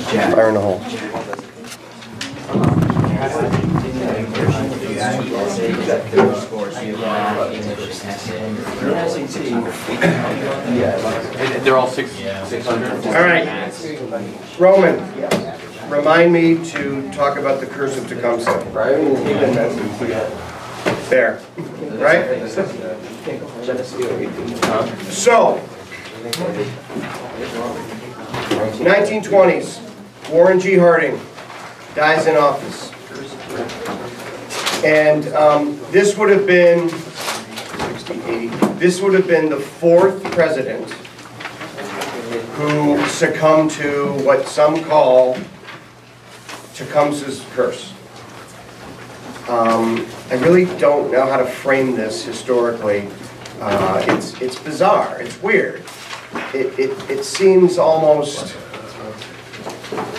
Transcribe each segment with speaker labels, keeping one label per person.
Speaker 1: Fire in the hole.
Speaker 2: They're all 600.
Speaker 1: All right, Roman, remind me to talk about the curse of Tecumseh. There, right? So, 1920s, Warren G. Harding dies in office. And this would have been the fourth president who succumbed to what some call Tecumseh's curse. I really don't know how to frame this historically. It's bizarre. It's weird. It seems almost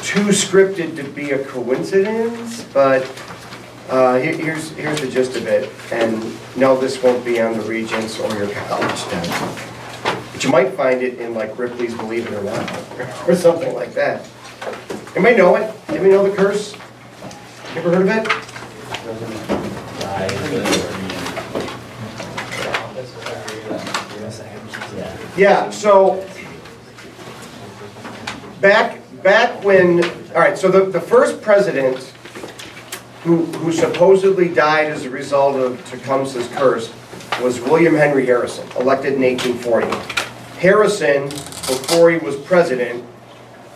Speaker 1: too scripted to be a coincidence, but here's the gist of it. And no, this won't be on the Regents or your college desk. But you might find it in like Ripley's Believe It or Not, or something like that. Anybody know it? Anybody know the curse? You ever heard of it? Yeah, so back when, all right, so the first president who supposedly died as a result of Tecumseh's curse was William Henry Harrison, elected in 1840. Harrison, before he was president,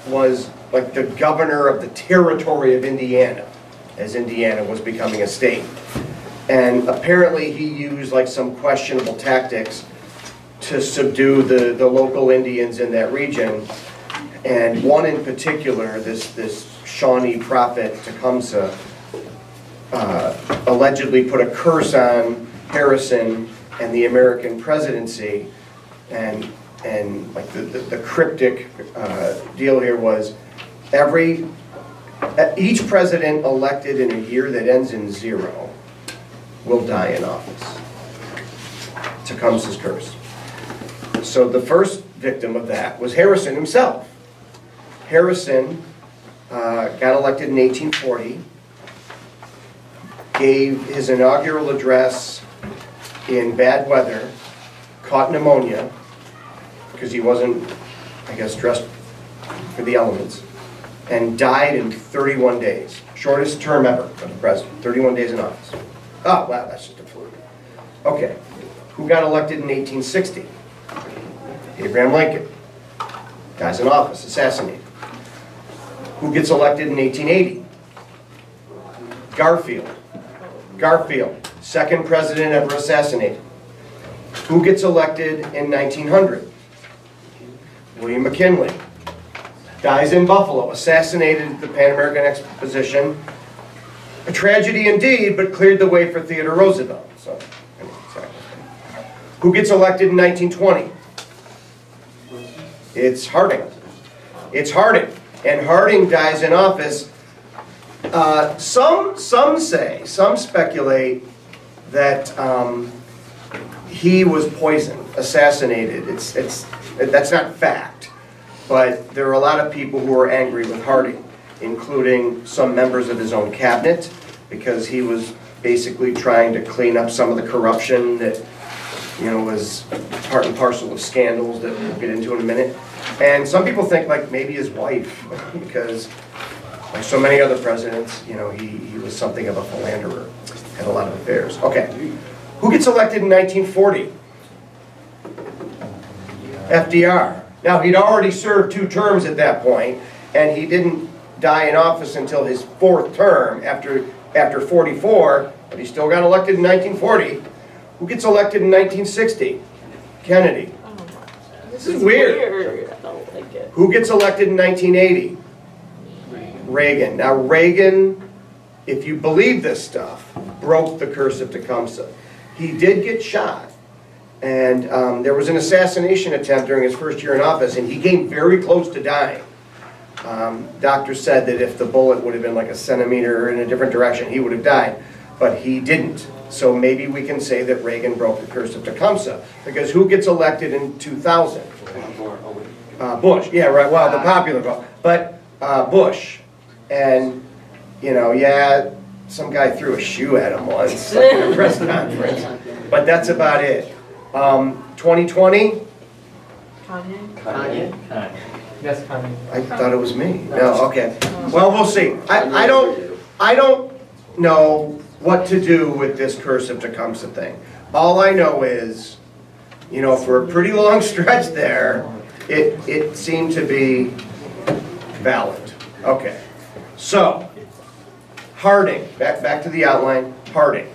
Speaker 1: was like the governor of the territory of Indiana, as Indiana was becoming a state. And apparently he used like some questionable tactics to subdue the local Indians in that region. And one in particular, this Shawnee prophet Tecumseh, allegedly put a curse on Harrison and the American presidency. And like the cryptic deal here was each president elected in a year that ends in 0 will die in office. Tecumseh's curse. So the first victim of that was Harrison himself. Harrison got elected in 1840, gave his inaugural address in bad weather, caught pneumonia, because he wasn't, I guess, dressed for the elements, and died in 31 days. Shortest term ever of the president, 31 days in office. Oh, wow, that's just a fluke. Okay, who got elected in 1860? Abraham Lincoln. Dies in office, assassinated. Who gets elected in 1880? Garfield. Garfield, second president ever assassinated. Who gets elected in 1900? William McKinley. Dies in Buffalo, assassinated at the Pan American Exposition. A tragedy indeed, but cleared the way for Theodore Roosevelt. So, exactly. Who gets elected in 1920? It's Harding. It's Harding. And Harding dies in office. Some speculate that he was poisoned, assassinated. That's not fact. But there are a lot of people who are angry with Harding, including some members of his own cabinet, because he was basically trying to clean up some of the corruption that, you know, was part and parcel of scandals that we'll get into in a minute. And some people think like maybe his wife, because like so many other presidents, you know, he was something of a philanderer, had a lot of affairs. Okay, who gets elected in 1940? FDR. Now, he'd already served 2 terms at that point, and he didn't die in office until his 4th term after 44, but he still got elected in 1940. Who gets elected in 1960? Kennedy. This is weird.
Speaker 3: I don't like it.
Speaker 1: Who gets elected in 1980? Reagan. Now, Reagan, if you believe this stuff, broke the curse of Tecumseh. He did get shot. And there was an assassination attempt during his first year in office, and he came very close to dying. Doctors said that if the bullet would have been like a centimeter in a different direction, he would have died. But he didn't. So maybe we can say that Reagan broke the curse of Tecumseh. Because who gets elected in 2000? Bush. Yeah, right. Well, the popular vote. But Bush. And, you know, yeah, some guy threw a shoe at him once like, in a press conference. But that's about it. 2020?
Speaker 3: Kanye?
Speaker 4: Yes, Kanye.
Speaker 1: I thought it was me. No, okay. Well, we'll see. I don't know what to do with this curse of Tecumseh thing. All I know is, you know, for a pretty long stretch there, it seemed to be valid. Okay. So, Harding, back to the outline, Harding.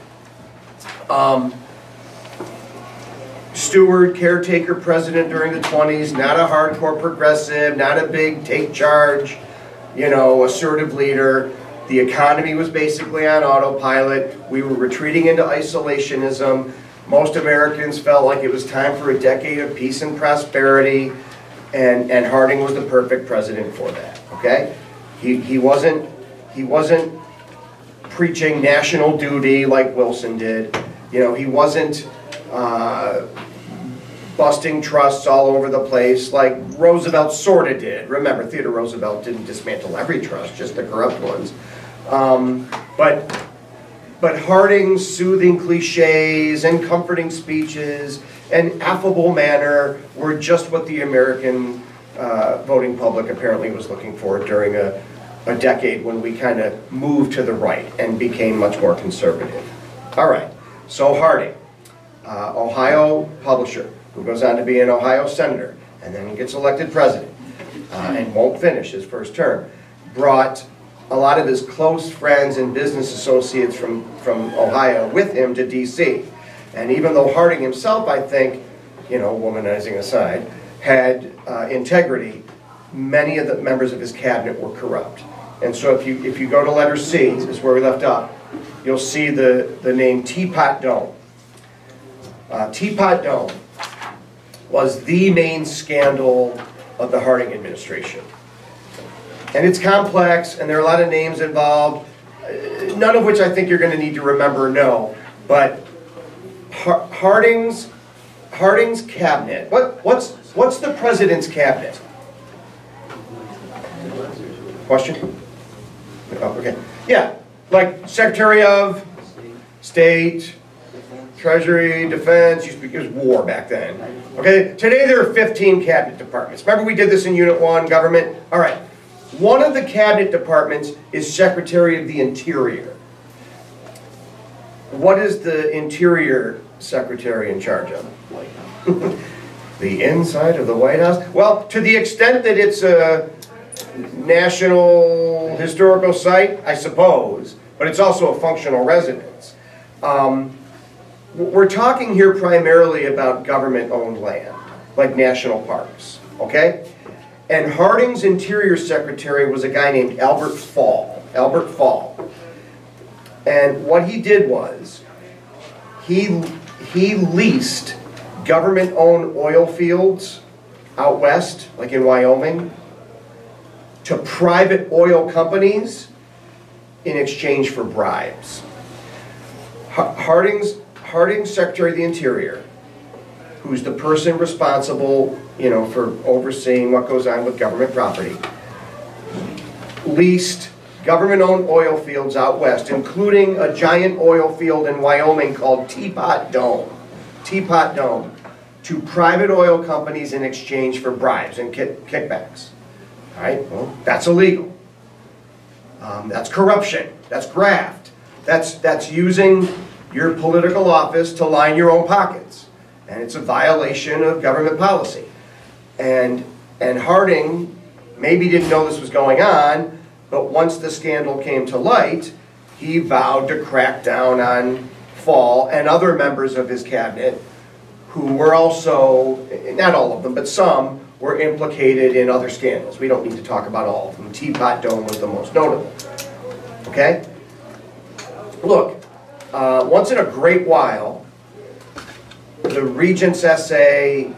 Speaker 1: Steward, caretaker president during the 20s, not a hardcore progressive, not a big take charge, you know, assertive leader. The economy was basically on autopilot. We were retreating into isolationism. Most Americans felt like it was time for a decade of peace and prosperity, and Harding was the perfect president for that, okay? He wasn't preaching national duty like Wilson did. You know, he wasn't busting trusts all over the place like Roosevelt sort of did. Remember, Theodore Roosevelt didn't dismantle every trust, just the corrupt ones. But Harding's soothing cliches and comforting speeches and affable manner were just what the American voting public apparently was looking for during a decade when we kind of moved to the right and became much more conservative. All right, so Harding, Ohio publisher, who goes on to be an Ohio senator, and then gets elected president, and won't finish his first term, brought a lot of his close friends and business associates from Ohio with him to D.C. And even though Harding himself, I think, you know, womanizing aside, had integrity, many of the members of his cabinet were corrupt. And so if you go to letter C, this is where we left off, you'll see the name Teapot Dome. Teapot Dome was the main scandal of the Harding administration. And it's complex, and there are a lot of names involved, none of which I think you're going to need to remember or know. But Harding's cabinet, what's the president's cabinet? Question? Oh, okay. Yeah, like Secretary of State, Treasury, Defense, used to be, it was war back then. Okay, today there are 15 cabinet departments. Remember we did this in Unit 1, government? All right. One of the cabinet departments is Secretary of the Interior. What is the Interior Secretary in charge of? The inside of the White House? Well, to the extent that it's a national historical site, I suppose, but it's also a functional residence. We're talking here primarily about government-owned land, like national parks, okay? And Harding's Interior Secretary was a guy named Albert Fall. And what he did was, he leased government-owned oil fields out west, like in Wyoming, to private oil companies in exchange for bribes. Harding's Secretary of the Interior, who's the person responsible, you know, for overseeing what goes on with government property, leased government-owned oil fields out west, including a giant oil field in Wyoming called Teapot Dome, to private oil companies in exchange for bribes and kickbacks. All right, well, that's illegal. That's corruption. That's graft. That's using your political office to line your own pockets. And it's a violation of government policy. And Harding maybe didn't know this was going on, but once the scandal came to light, he vowed to crack down on Fall and other members of his cabinet who were also, not all of them, but some, were implicated in other scandals. We don't need to talk about all of them. Teapot Dome was the most notable. Okay? Look, once in a great while, the Regent's essay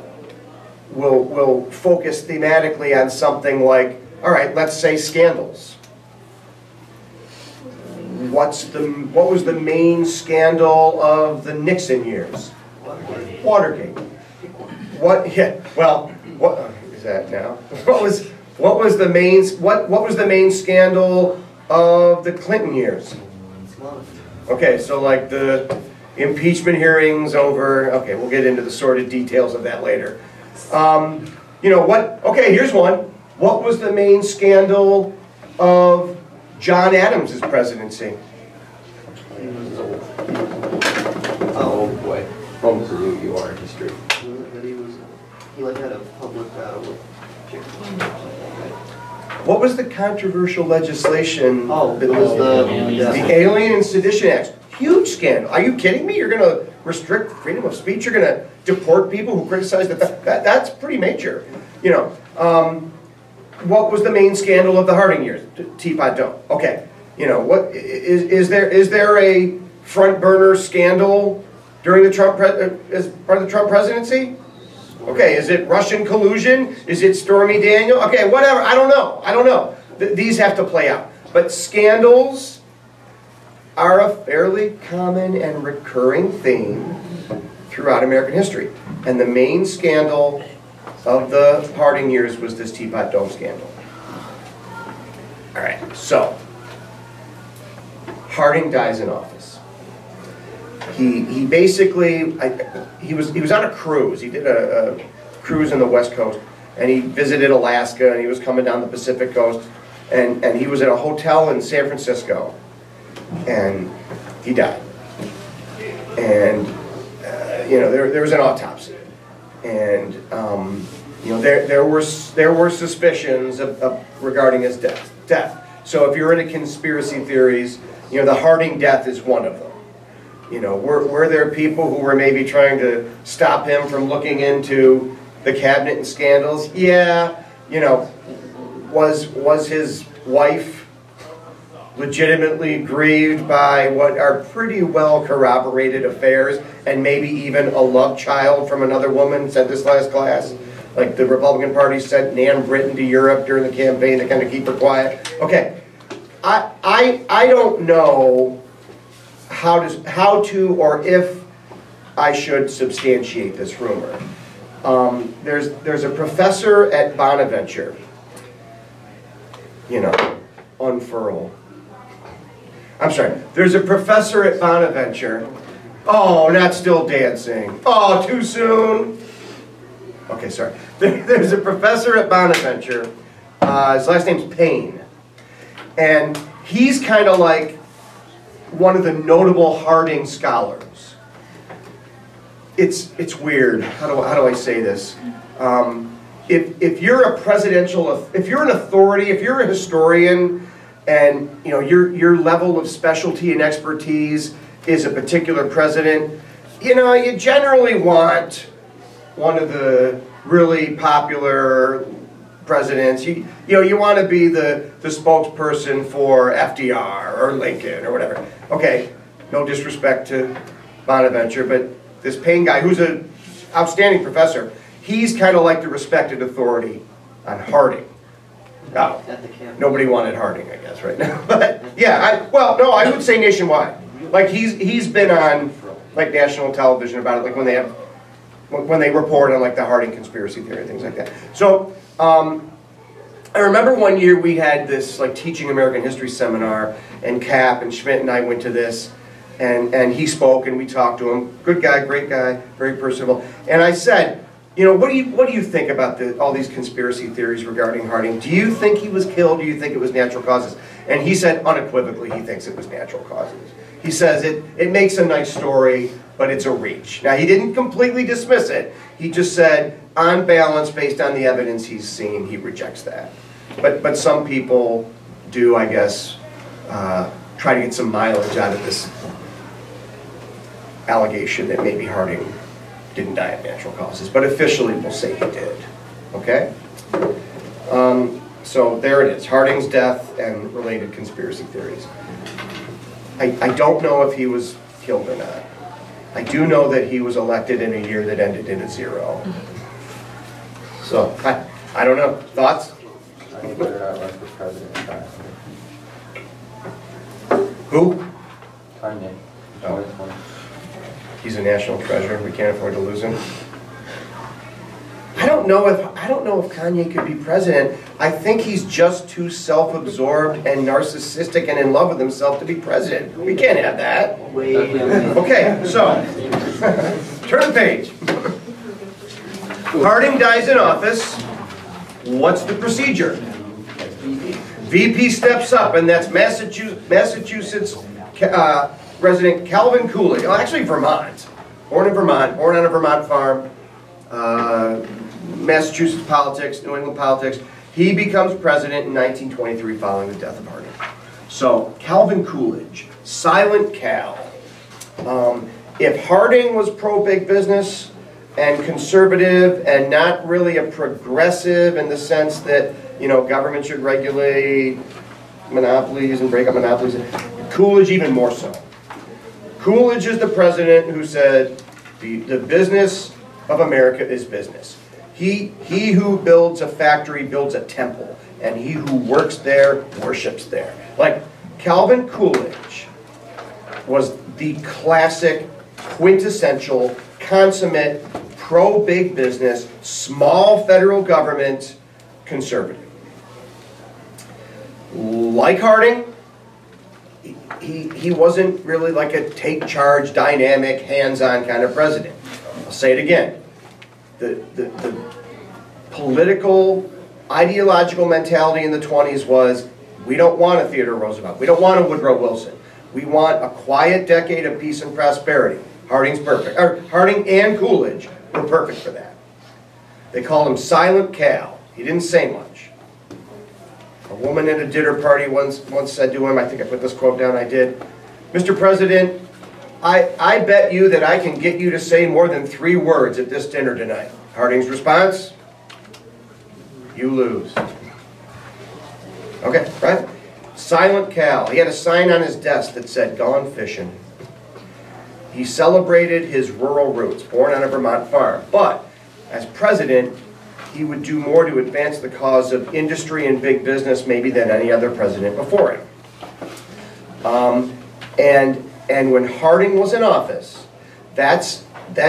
Speaker 1: will focus thematically on something like, all right, let's say scandals. What was the main scandal of the Nixon years? Watergate. What? Yeah. Well, what is that now? What What was the main scandal of the Clinton years? Okay, so like the impeachment hearings over, okay, we'll get into the sordid details of that later. You know what, okay, here's one. What was the main scandal of John Adams' presidency?
Speaker 2: Oh boy. You are in history.
Speaker 3: He like had a public battle with
Speaker 1: What was the controversial legislation?
Speaker 3: Oh, it was the
Speaker 1: Alien and Sedition Act. Huge scandal. Are you kidding me? You're going to restrict freedom of speech? You're going to deport people who criticize that's pretty major. You know, what was the main scandal of the Harding years? Teapot Dome. Okay. You know, what is there a front burner scandal during the Trump as part of the Trump presidency? Okay, is it Russian collusion? Is it Stormy Daniel? Okay, whatever. I don't know. These have to play out. But scandals are a fairly common and recurring theme throughout American history. And the main scandal of the Harding years was this Teapot Dome scandal. All right, so Harding dies in office. He basically, he was on a cruise. He did a cruise on the West Coast, and he visited Alaska, and he was coming down the Pacific Coast, and he was at a hotel in San Francisco, and he died. And you know, there was an autopsy, and you know, there were suspicions regarding his death. So if you're into conspiracy theories, you know, the Harding death is one of them. You know, were there people who were maybe trying to stop him from looking into the cabinet and scandals? Yeah. You know, was his wife legitimately grieved by what are pretty well corroborated affairs, and maybe even a love child from another woman, said this last class? Like the Republican Party sent Nan Britton to Europe during the campaign to kind of keep her quiet. Okay, I don't know how to or if I should substantiate this rumor. There's a professor at Bonaventure, you know, unfurl. I'm sorry, there's a professor at Bonaventure. Oh, not still dancing. Oh, too soon. Okay, sorry. There's a professor at Bonaventure. His last name's Payne. And he's kind of like one of the notable Harding scholars. It's weird. How do I say this? If you're if you're an authority, if you're a historian, and you know your level of specialty and expertise is a particular president, you know, you generally want one of the really popular presidents. You know, you want to be the spokesperson for FDR or Lincoln or whatever. Okay, no disrespect to Bonaventure, but this Payne guy, who's an outstanding professor, he's kind of like the respected authority on Harding. Now, nobody wanted Harding, I guess, right now. But yeah, I would say nationwide. Like he's been on like national television about it, like when they report on like the Harding conspiracy theory and things like that. So I remember one year we had this like teaching American history seminar, and Cap and Schmidt and I went to this, and he spoke and we talked to him. Good guy, great guy, very personable. And I said, you know, what do you think about all these conspiracy theories regarding Harding? Do you think he was killed? Do you think it was natural causes? And he said unequivocally he thinks it was natural causes. He says it makes a nice story, but it's a reach. Now, he didn't completely dismiss it. He just said, on balance, based on the evidence he's seen, he rejects that. But some people do, I guess, try to get some mileage out of this allegation that maybe Harding didn't die of natural causes. But officially, we'll say he did. Okay? So there it is, Harding's death and related conspiracy theories. I don't know if he was killed or not. I do know that he was elected in a year that ended in a 0. So, I don't know. Thoughts?
Speaker 2: I think better not run for president.
Speaker 1: Who?
Speaker 2: Kanye.
Speaker 1: Oh. He's a national treasure. We can't afford to lose him. I don't know if Kanye could be president. I think he's just too self-absorbed and narcissistic and in love with himself to be president. We can't have that.
Speaker 3: Wait a minute.
Speaker 1: Okay, so turn the page. Harding dies in office. What's the procedure? VP steps up, and that's Massachusetts resident Calvin Coolidge. Oh, actually Vermont. Born in Vermont, born on a Vermont farm. Massachusetts politics, New England politics. He becomes president in 1923 following the death of Harding. So, Calvin Coolidge, Silent Cal. If Harding was pro-big business and conservative and not really a progressive in the sense that, you know, government should regulate monopolies and break up monopolies, Coolidge even more so. Coolidge is the president who said, the business of America is business. He who builds a factory builds a temple, and he who works there worships there. Like, Calvin Coolidge was the classic, quintessential, consummate, pro-big business, small federal government conservative. Like Harding, he wasn't really like a take-charge, dynamic, hands-on kind of president. I'll say it again. The political, ideological mentality in the 20s was, we don't want a Theodore Roosevelt. We don't want a Woodrow Wilson. We want a quiet decade of peace and prosperity. Harding's perfect. Harding and Coolidge were perfect for that. They called him Silent Cal. He didn't say much. A woman at a dinner party once said to him, I think I put this quote down, I did, Mr. President, I bet you that I can get you to say more than 3 words at this dinner tonight. Harding's response, you lose. Okay, right? Silent Cal. He had a sign on his desk that said, gone fishing. He celebrated his rural roots, born on a Vermont farm. But as president, he would do more to advance the cause of industry and big business maybe than any other president before him. And when Harding was in office, that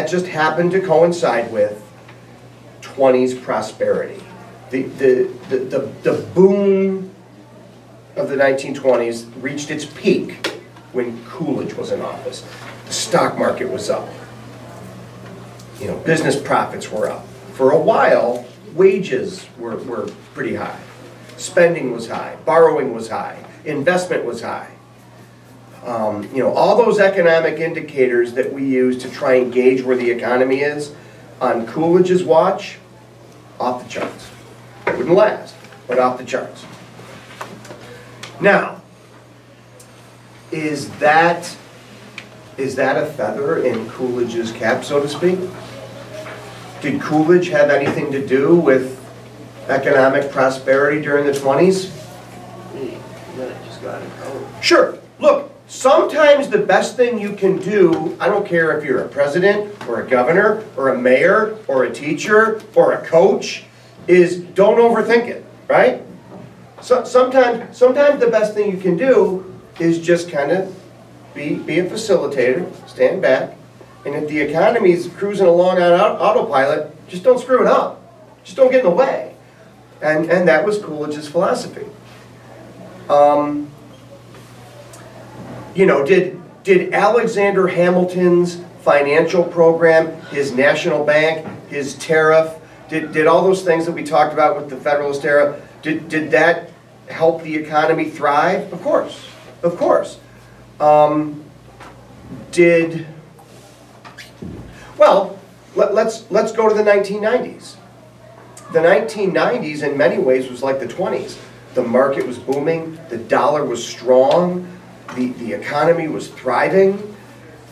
Speaker 1: just happened to coincide with 20s prosperity. The boom of the 1920s reached its peak when Coolidge was in office. The stock market was up. You know, business profits were up. For a while, wages were pretty high. Spending was high. Borrowing was high. Investment was high. You know, all those economic indicators that we use to try and gauge where the economy is, on Coolidge's watch, off the charts. Wouldn't last, but off the charts. Now, is that a feather in Coolidge's cap, so to speak? Did Coolidge have anything to do with economic prosperity during the 20s?
Speaker 3: Then it just got it out.
Speaker 1: Sure. Look, sometimes the best thing you can do, I don't care if you're a president or a governor or a mayor or a teacher or a coach, is don't overthink it, right? So sometimes the best thing you can do is just kind of be a facilitator, stand back, and if the economy's cruising along on autopilot, just don't screw it up. Just don't get in the way. And that was Coolidge's philosophy. You know, did Alexander Hamilton's financial program, his national bank, his tariff, did all those things that we talked about with the Federalist era, did that help the economy thrive? Of course, of course. Well, let's go to the 1990s. The 1990s in many ways was like the 20s. The market was booming, the dollar was strong, the economy was thriving,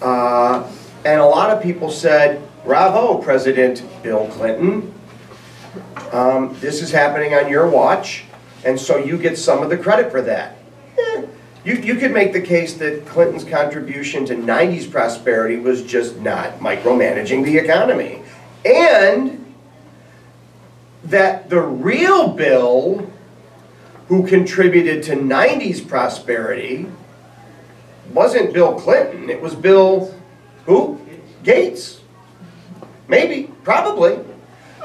Speaker 1: and a lot of people said, bravo, President Bill Clinton. This is happening on your watch, and so you get some of the credit for that. You could make the case that Clinton's contribution to 90s prosperity was just not micromanaging the economy. And that the real Bill who contributed to 90s prosperity wasn't Bill Clinton, it was Bill, who? Gates. Maybe, probably.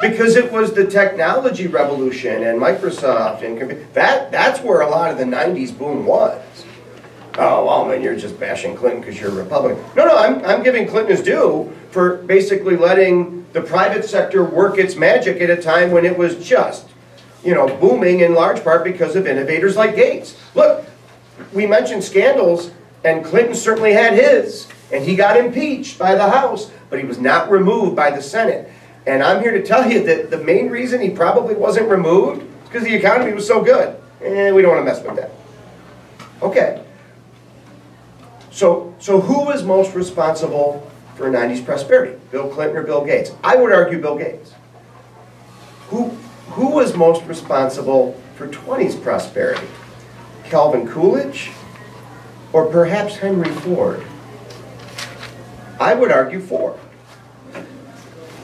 Speaker 1: Because it was the technology revolution and Microsoft and that's where a lot of the 90s boom was. Oh, Ullman, you're just bashing Clinton because you're a Republican. No, I'm giving Clinton his due for basically letting the private sector work its magic at a time when it was just, booming in large part because of innovators like Gates. Look, we mentioned scandals, and Clinton certainly had his, and he got impeached by the House, but he was not removed by the Senate. And I'm here to tell you that the main reason he probably wasn't removed is because the economy was so good. And we don't want to mess with that. Okay. So who was most responsible for 90s prosperity? Bill Clinton or Bill Gates? I would argue Bill Gates. Who was most responsible for 20s prosperity? Calvin Coolidge or perhaps Henry Ford? I would argue Ford.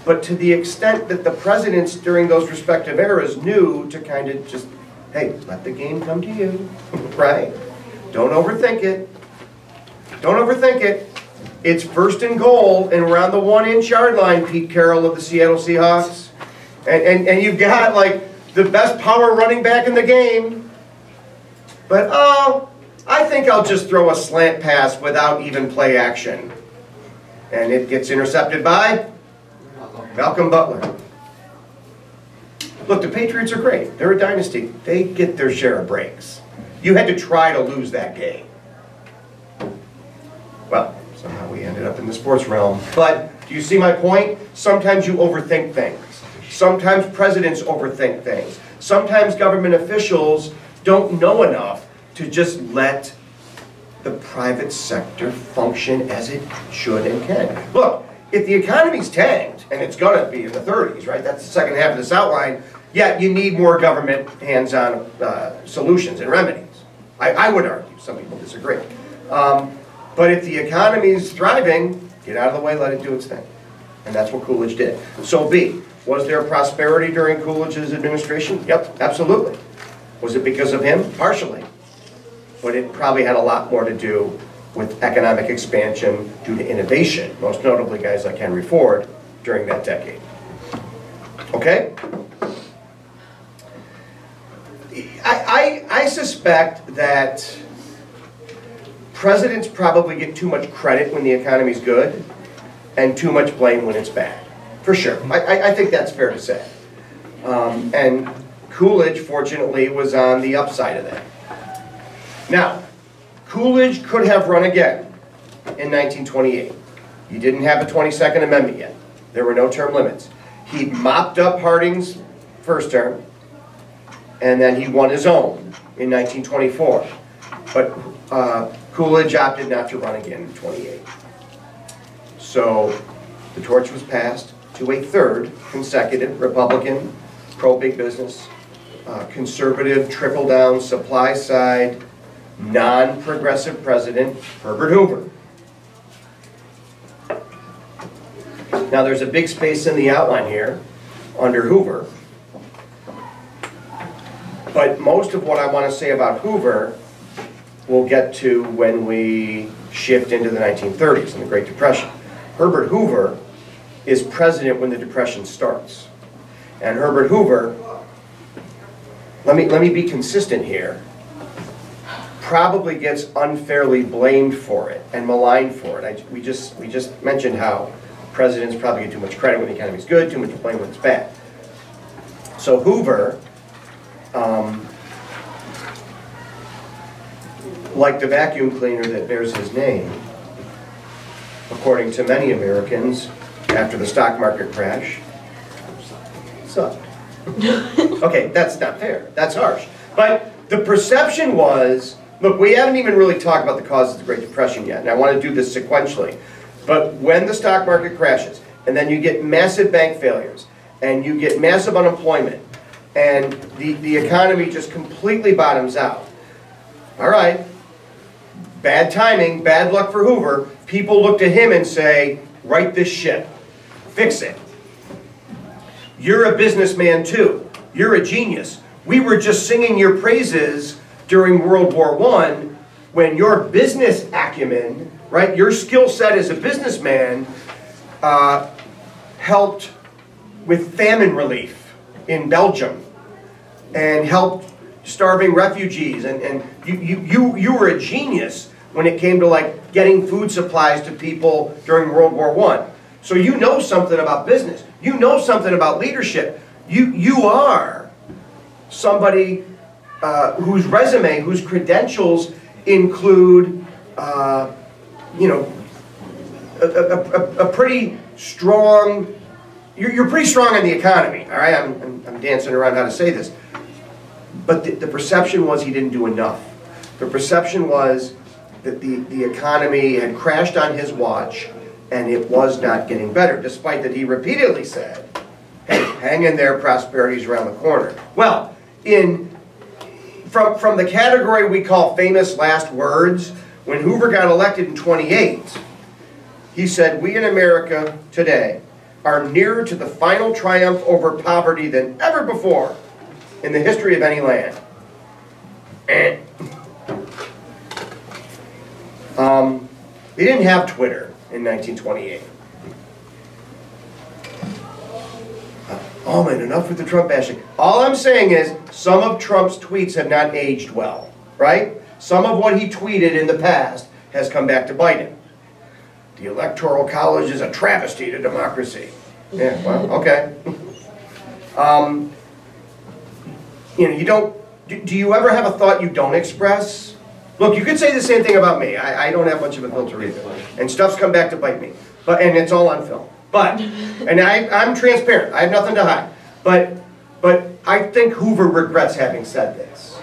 Speaker 1: But to the extent that the presidents during those respective eras knew to kind of just, hey, let the game come to you, right? Don't overthink it. Don't overthink it. It's first and goal and around the 1-inch yard line, Pete Carroll of the Seattle Seahawks. And you've got like the best power running back in the game. But I think I'll just throw a slant pass without even play action. And it gets intercepted by Malcolm Butler. Look, the Patriots are great. They're a dynasty. They get their share of breaks. You had to try to lose that game. Well, somehow we ended up in the sports realm. But do you see my point? Sometimes you overthink things. Sometimes presidents overthink things. Sometimes government officials don't know enough to just let the private sector function as it should and can. Look, if the economy's tanked, and it's going to be in the 30s, right? That's the second half of this outline. Yeah, you need more government hands-on solutions and remedies. I would argue. Some people disagree. But if the economy's thriving, get out of the way, let it do its thing. And that's what Coolidge did. So B, was there prosperity during Coolidge's administration? Yep, absolutely. Was it because of him? Partially. But it probably had a lot more to do with economic expansion due to innovation, most notably guys like Henry Ford during that decade. Okay? I suspect that presidents probably get too much credit when the economy's good and too much blame when it's bad. For sure. I think that's fair to say. And Coolidge, fortunately, was on the upside of that. Now, Coolidge could have run again in 1928. He didn't have a 22nd Amendment yet. There were no term limits. He mopped up Harding's first term, and then he won his own in 1924. But Coolidge opted not to run again in 28. So the torch was passed to a third consecutive Republican, pro-big business, conservative, trickle-down, supply-side, non-progressive president, Herbert Hoover. Now there's a big space in the outline here under Hoover. But most of what I want to say about Hoover we'll get to when we shift into the 1930s and the Great Depression. Herbert Hoover is president when the Depression starts. And Herbert Hoover, let me be consistent here, probably gets unfairly blamed for it and maligned for it. We just mentioned how presidents probably get too much credit when the economy's good, too much blame when it's bad. So Hoover, like the vacuum cleaner that bears his name, according to many Americans, after the stock market crash, sucked. Okay, that's not fair. That's harsh. But the perception was, look, we haven't even really talked about the causes of the Great Depression yet, and I want to do this sequentially. But when the stock market crashes, and then you get massive bank failures, and you get massive unemployment, and the economy just completely bottoms out, all right, bad timing, bad luck for Hoover. People look to him and say, right this ship, fix it. You're a businessman too. You're a genius. We were just singing your praises during World War I when your business acumen, right, your skill set as a businessman helped with famine relief in Belgium and helped starving refugees, and you were a genius when it came to like getting food supplies to people during World War I. So you know something about business. You know something about leadership. You are somebody whose resume, whose credentials include, you know, a pretty strong. You're pretty strong in the economy. All right, I'm dancing around how to say this, but the perception was he didn't do enough. The perception was that the economy had crashed on his watch, and it was not getting better, despite that he repeatedly said, hey, hang in there, prosperity's around the corner. Well, from the category we call famous last words, when Hoover got elected in 28, he said, we in America today are nearer to the final triumph over poverty than ever before in the history of any land. He didn't have Twitter in 1928. Oh man, enough with the Trump bashing. All I'm saying is some of Trump's tweets have not aged well, right? Some of what he tweeted in the past has come back to bite him. The Electoral College is a travesty to democracy. Yeah, well, okay. You know, you don't. Do you ever have a thought you don't express? Look, you could say the same thing about me. I don't have much of a filter either, and stuff's come back to bite me. And it's all on film. But, and I'm transparent. I have nothing to hide. But I think Hoover regrets having said this.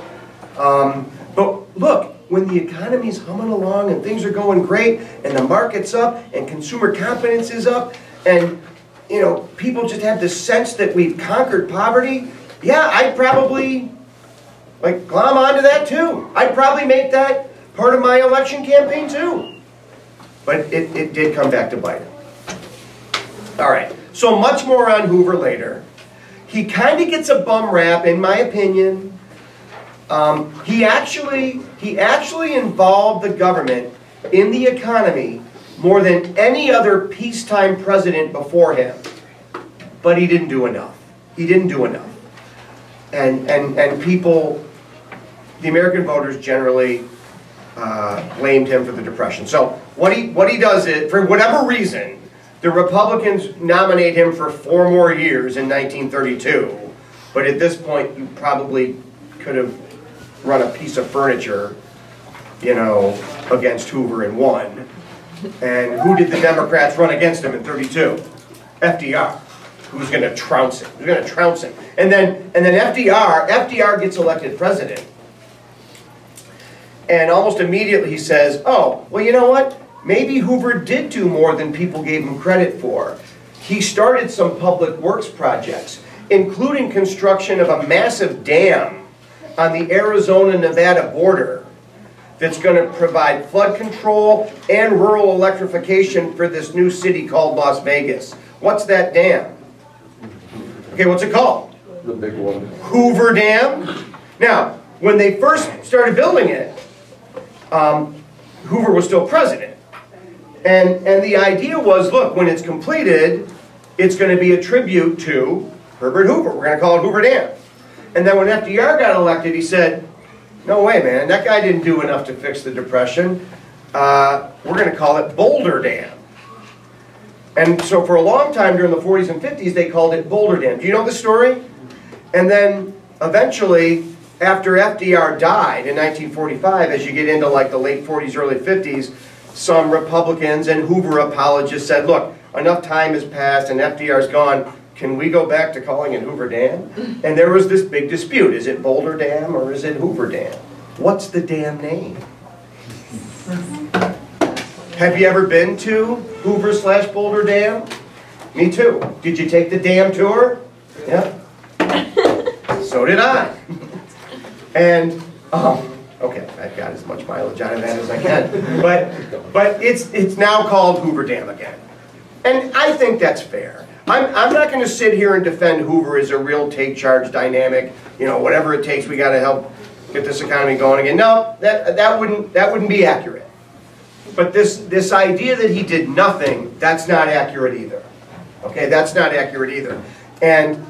Speaker 1: But look, when the economy's humming along and things are going great, and the market's up, and consumer confidence is up, and you know, people just have this sense that we've conquered poverty. Yeah, I'd probably like glom onto that too. I'd probably make that part of my election campaign too. But it did come back to bite him. All right, so much more on Hoover later. He kind of gets a bum rap, in my opinion. He actually involved the government in the economy more than any other peacetime president before him. But he didn't do enough. He didn't do enough. And people, the American voters generally blamed him for the Depression. So what he does is, for whatever reason, the Republicans nominate him for 4 more years in 1932. But at this point, you probably could have run a piece of furniture, you know, against Hoover and won. And who did the Democrats run against him in 32? FDR. Who's going to trounce him? Who's going to trounce him? And then FDR gets elected president. And almost immediately he says, oh, well, you know what? Maybe Hoover did do more than people gave him credit for. He started some public works projects, including construction of a massive dam on the Arizona-Nevada border that's going to provide flood control and rural electrification for this new city called Las Vegas. What's that dam? Okay, what's it called?
Speaker 2: The big one.
Speaker 1: Hoover Dam. Now, when they first started building it, Hoover was still president. And the idea was, look, when it's completed, it's going to be a tribute to Herbert Hoover. We're going to call it Hoover Dam. And then when FDR got elected, he said, no way, man, that guy didn't do enough to fix the Depression. We're going to call it Boulder Dam. And so for a long time during the 40s and 50s, they called it Boulder Dam. Do you know the story? And then eventually, after FDR died in 1945, as you get into like the late 40s, early 50s, some Republicans and Hoover apologists said, look, enough time has passed and FDR's gone. Can we go back to calling it Hoover Dam? And there was this big dispute. Is it Boulder Dam or is it Hoover Dam? What's the damn name? Have you ever been to Hoover/Boulder Dam? Me too. Did you take the dam tour? Yeah. So did I. And, okay, I've got as much mileage out of that as I can. But it's now called Hoover Dam again. And I think that's fair. I'm not going to sit here and defend Hoover as a real take-charge dynamic. You know, whatever it takes, we got to help get this economy going again. No, that wouldn't be accurate. But this idea that he did nothing, that's not accurate either. Okay, that's not accurate either. And,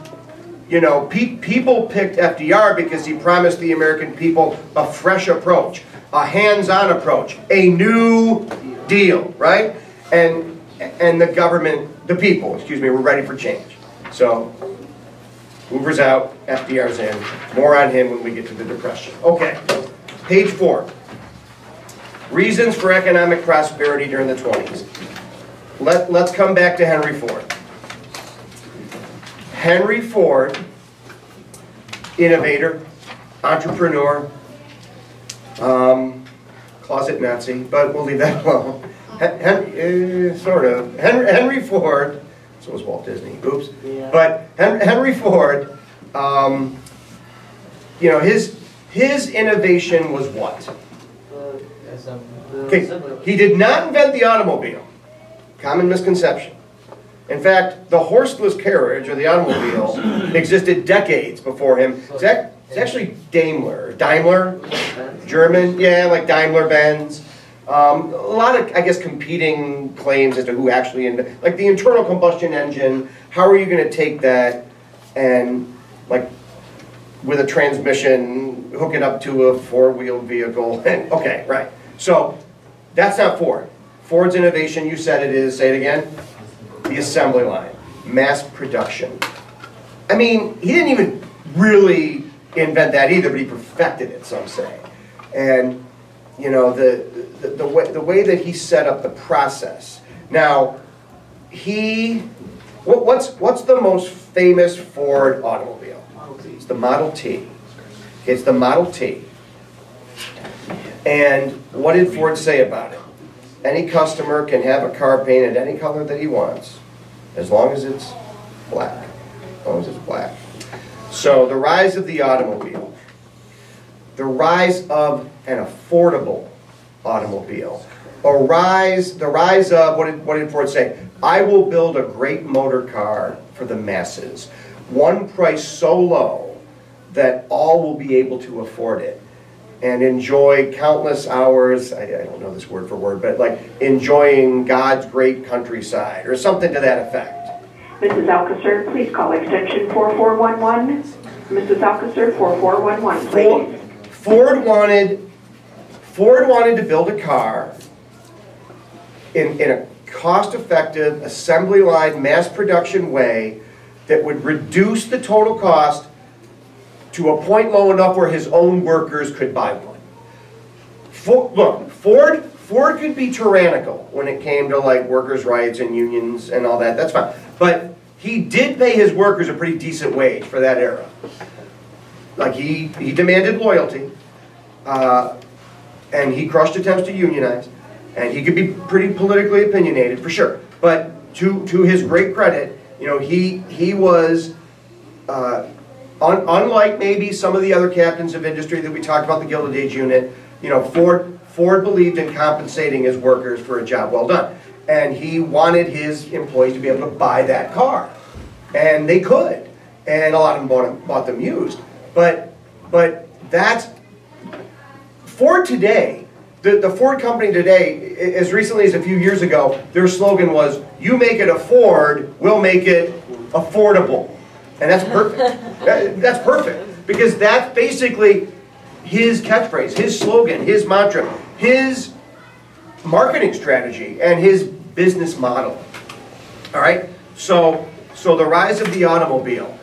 Speaker 1: you know, people picked FDR because he promised the American people a fresh approach, a hands-on approach, a new deal, right? And the government, the people, excuse me, were ready for change. So, Hoover's out, FDR's in. More on him when we get to the Depression. Okay, page 4. Reasons for economic prosperity during the 20s. Let's come back to Henry Ford. Henry Ford, innovator, entrepreneur, closet Nazi, but we'll leave that alone. Sort of. Henry Ford, so was Walt Disney, oops. Yeah. But Henry Ford, you know, his innovation was what? Okay, he did not invent the automobile. Common misconception. In fact, the horseless carriage, or the automobile, existed decades before him. It's actually Daimler, German, yeah, like Daimler-Benz. A lot of, I guess, competing claims as to who actually, like the internal combustion engine, how are you going to take that and, like, with a transmission, hook it up to a four-wheeled vehicle, and, okay, right. So, that's not Ford. Ford's innovation, you said it is, say it again, the assembly line, mass production. I mean, he didn't even really invent that either, but he perfected it, some say. And, you know, the way that he set up the process. Now, what's the most famous Ford automobile? It's the Model T. It's the Model T. And what did Ford say about it? Any customer can have a car painted any color that he wants, as long as it's black. As long as it's black. So the rise of the automobile, the rise of an affordable automobile, the rise of, what did Ford say? I will build a great motor car for the masses. One price so low that all will be able to afford it and enjoy countless hours, I don't know this word for word, but like enjoying God's great countryside or something to that effect.
Speaker 4: Mrs. Alcaster, please call extension 4411. Mrs. Alcaster, 4411, please.
Speaker 1: Ford wanted to build a car in a cost-effective, assembly line, mass production way that would reduce the total cost to a point low enough where his own workers could buy one. Look, Ford could be tyrannical when it came to like workers' rights and unions and all that. That's fine. But he did pay his workers a pretty decent wage for that era. Like he demanded loyalty, and he crushed attempts to unionize, and he could be pretty politically opinionated for sure. But to his great credit, you know, he was. Unlike maybe some of the other captains of industry that we talked about, the Gilded Age unit, you know, Ford believed in compensating his workers for a job well done. And he wanted his employees to be able to buy that car. And they could. And a lot of them bought them used. But that's, Ford today, the Ford company today, as recently as a few years ago, their slogan was, you make it a Ford, we'll make it affordable. And that's perfect. That's perfect. Because that's basically his catchphrase, his slogan, his mantra, his marketing strategy, and his business model. All right? So the rise of the automobile.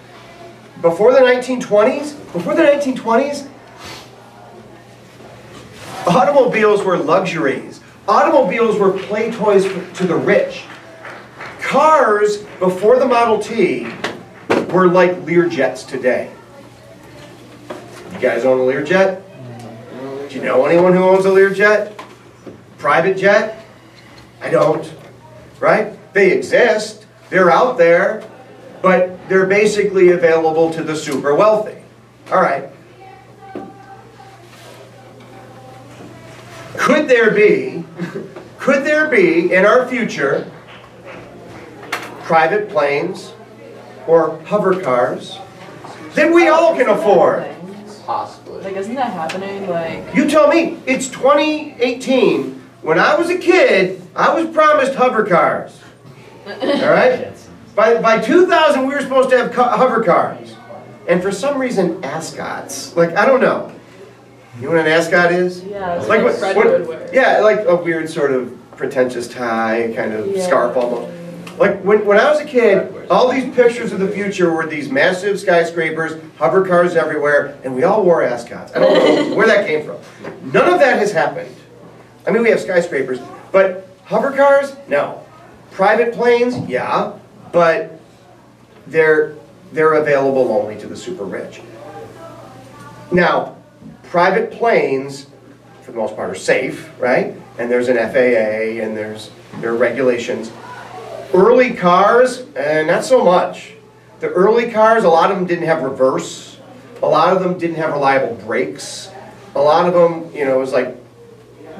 Speaker 1: Before the 1920s, automobiles were luxuries. Automobiles were play toys to the rich. Cars, before the Model T, were like Learjets today. You guys own a Learjet? Do you know anyone who owns a Learjet? Private jet? I don't. Right? They exist. They're out there. But they're basically available to the super wealthy. All right. Could there be in our future private planes or hover cars that we all can afford?
Speaker 3: Possibly.
Speaker 5: Like, isn't that happening? Like,
Speaker 1: you tell me. It's 2018. When I was a kid, I was promised hover cars. All right? By 2000, we were supposed to have hover cars. And for some reason, ascots. Like, I don't know. You know what an ascot is?
Speaker 5: Yeah, it's
Speaker 1: Like
Speaker 5: like Fred would wear.
Speaker 1: Yeah, like a weird sort of pretentious tie, kind of
Speaker 5: Yeah.
Speaker 1: scarf almost. Like when I was a kid, all these pictures of the future were these massive skyscrapers, hover cars everywhere, and we all wore ascots. I don't know where that came from. None of that has happened. I mean, we have skyscrapers, but hover cars? No. Private planes? Yeah, but they're available only to the super rich. Now, private planes, for the most part, are safe, right? And there's an FAA, and there are regulations. Early cars, not so much. The early cars, a lot of them didn't have reverse. A lot of them didn't have reliable brakes. A lot of them, you know, it was like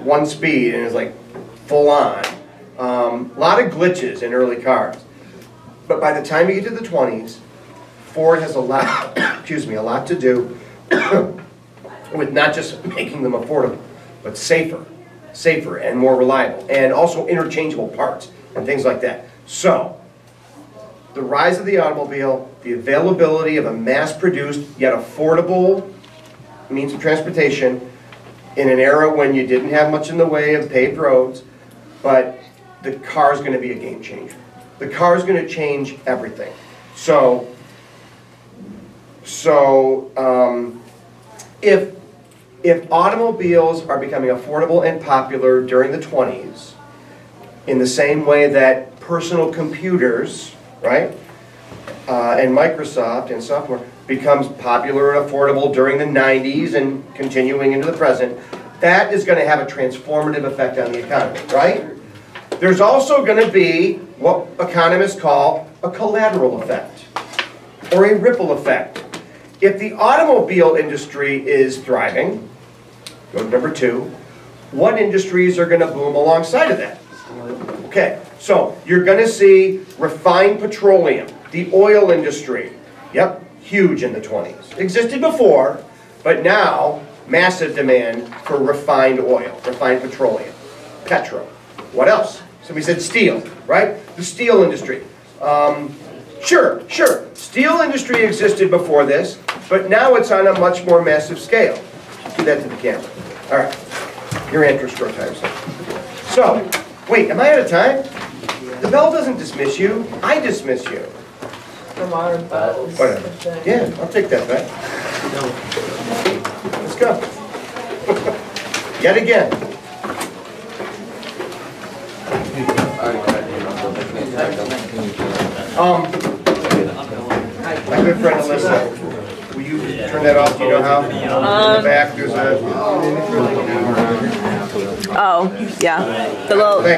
Speaker 1: one speed, and it was like full on. A lot of glitches in early cars. But by the time you get to the 20s, Ford has a lot, a lot to do with not just making them affordable, but safer and more reliable, and also interchangeable parts and things like that. So, the rise of the automobile, the availability of a mass-produced yet affordable means of transportation in an era when you didn't have much in the way of paved roads, but the car is going to be a game changer. The car is going to change everything. So if automobiles are becoming affordable and popular during the 20s, in the same way that personal computers, right, and Microsoft and software becomes popular and affordable during the 90s and continuing into the present, that is going to have a transformative effect on the economy, right? There's also going to be what economists call a collateral effect, or a ripple effect. If the automobile industry is thriving, go to number 2, what industries are going to boom alongside of that? Okay, so you're going to see refined petroleum, the oil industry. Yep, huge in the 20s. Existed before, but now massive demand for refined oil, refined petroleum, petro. What else? Somebody said steel, right? The steel industry. Sure. Steel industry existed before this, but now it's on a much more massive scale. Do that to the camera. All right. Your interest grow times. So, wait, am I out of time? The bell doesn't dismiss you. I dismiss you.
Speaker 5: The modern bells.
Speaker 1: Whatever. Yeah, I'll take that back. Let's go. Yet again. My good friend Alyssa, will you turn that off? Do you know how? In the back, there's a...
Speaker 6: Oh, yeah. The little.